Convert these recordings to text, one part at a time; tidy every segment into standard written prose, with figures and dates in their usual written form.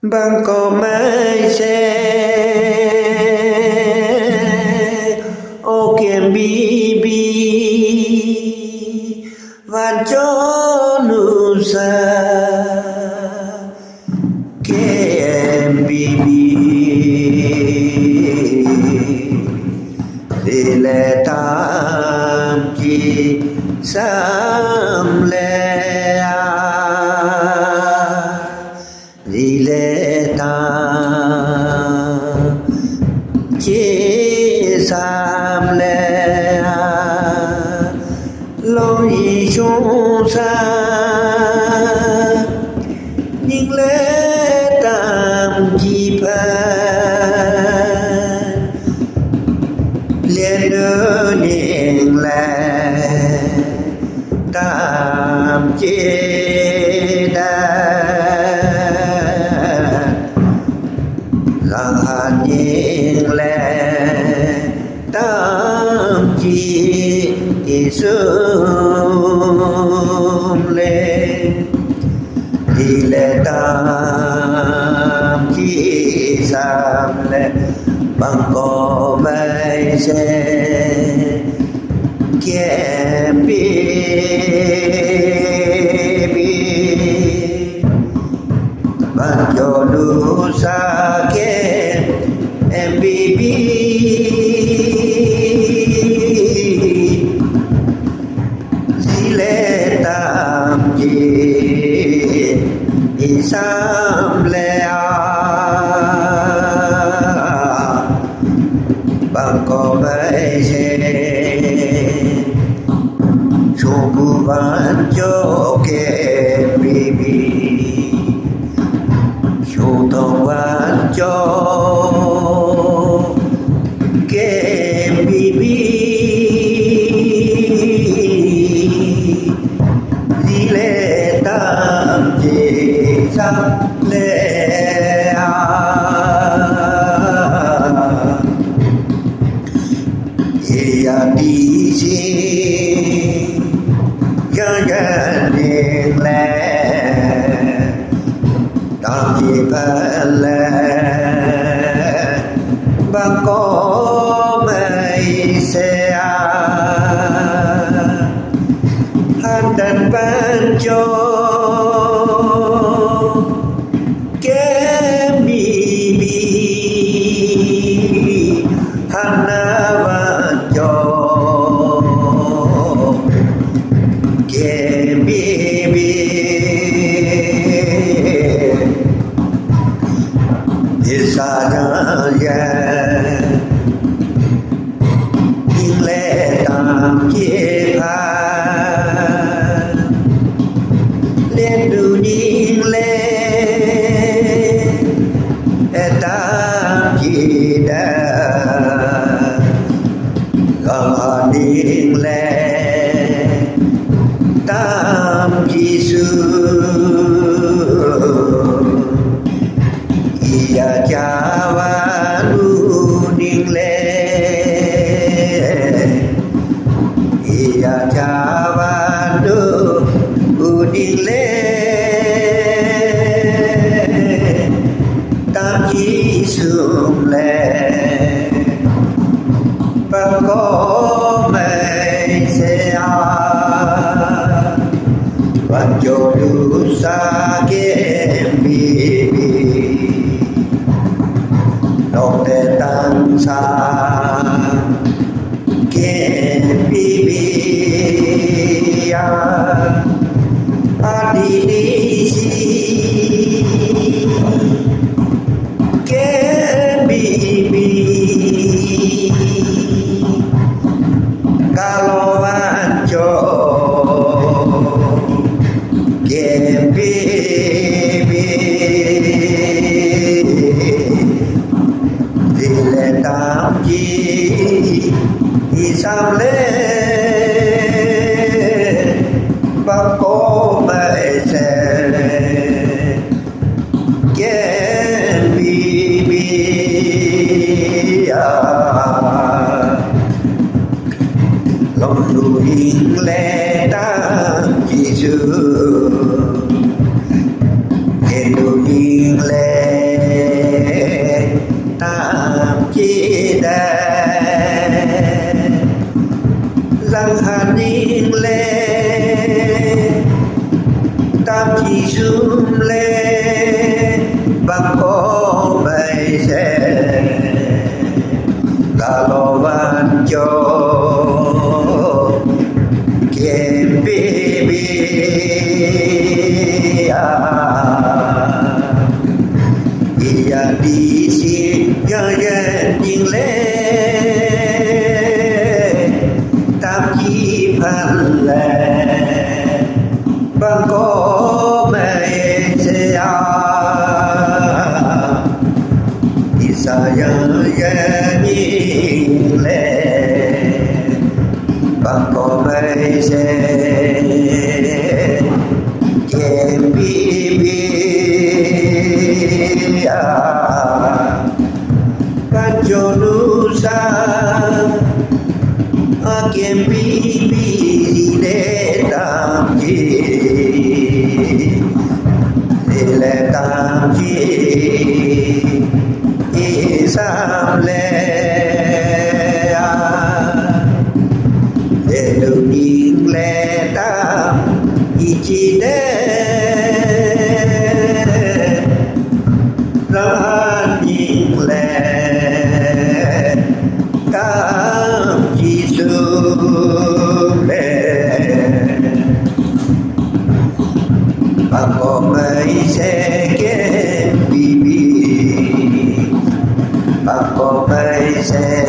Bang có mai xe ô kiềm bi bi van cho nu sa kiềm bi bi đi lệ tam chi sam lệ đi lệ tam chi sam lệ lối chúng sa nhưng lệ tam chi phan liên đơn niệm lệ tam chi là nhiên lệ tam chi sum lệ đi lệ tam chi sam lệ bằng có mây xe kiềm bi ban cho lu sa kiềm em bi di lệ tam chi sam lệ bằng có mây xe Choku van cho ke bibi Chotong van cho ke bibi Dile tam je sam le ya đi gan điên lệ tam chi phan lệ bằng có mây xe han đàn ban cho kém bi bi han van cho sa ya nhưng lệ tam chia phan lên đủ nhưng lệ tam chi đa gần nhưng lệ tam chi sư ya cha va nu ning le ya cha va nu ning le tam chi sum le ba có mây se a van cho du sa ke bi nông tê tăng sa kê bi bi a đi đi si kê bi bi kalau van cho kê bi tam chi sam lệ ba cô mẹ xe kém bi bi lòng núi lệ tam chi xưa núi lệ đi xin nhớ nhìn lên tam chi phan lệ bằng có mẹ sẽ đi xa nhớ nhìn lên bằng có mẹ sẽ kiếm bi bi Kanjo nusa Akiem bibi le tam ji le tam ji isam le lu ning le tam ichi le Lan ning le tam chi su le ba có mấy sẽ kết bibi ba có mấy sẽ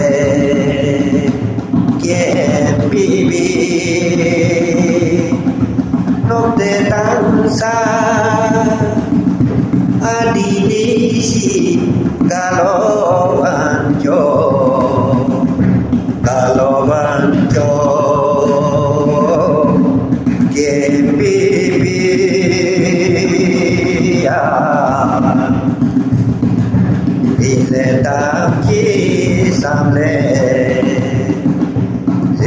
kết bibi nốt te tan xa adinisi kalau banjo bibi ile tam chi sam le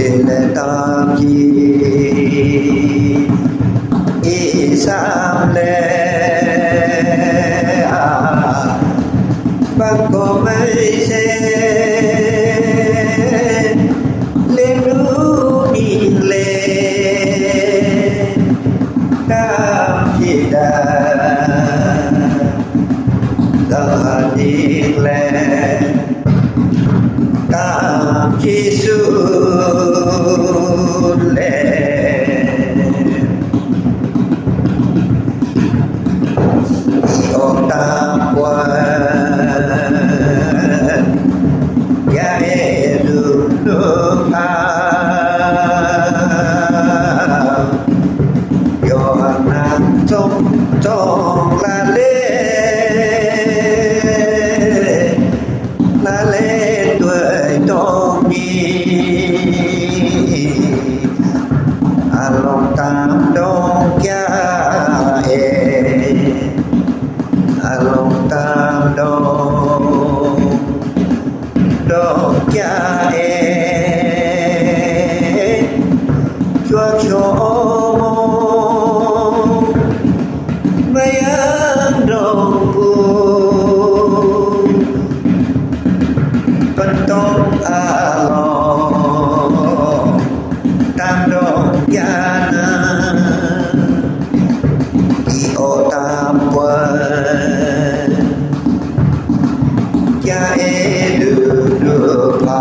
ile tam chi isam le bằng có mấy xe lên núi đi lên cam chi đà ta đi lên cam chi su lên ông tam quan trong là lê tuổi trong nhi lòng tam đông kia lòng tam đông kia chúa chúa Pentong along tam dong jana io tam quan jae du pa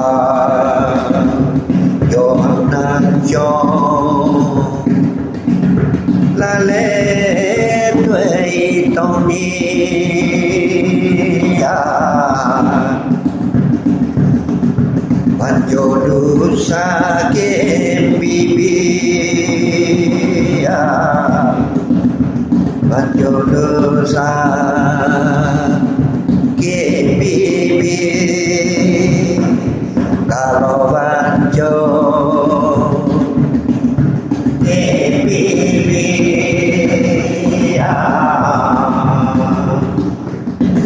yo nan cho la le tuei tong ni Panjo dosa ke bibi Panjo dosa ke bibi Kalau panjo ke bibi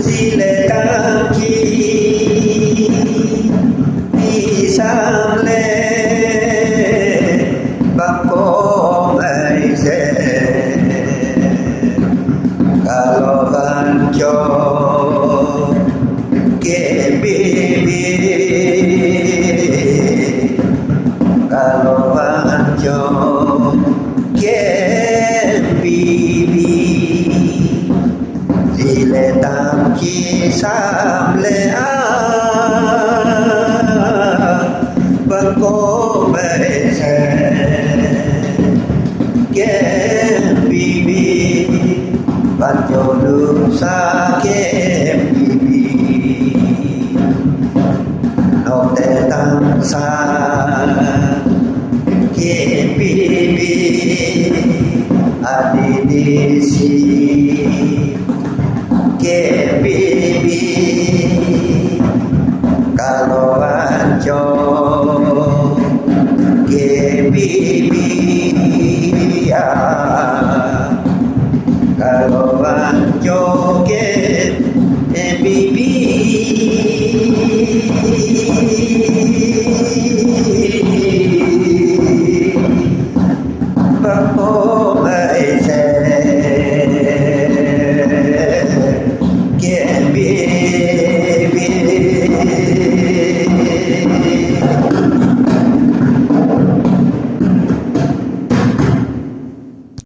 Sile kaki sam le bako ai se kalau banjo ke bibi kalau banjo ke bibi sile tam chi sam le có mẹ sẽ kem bibi ban cho đường xa kem bibi bangsa KPB ada di sini KPB kalau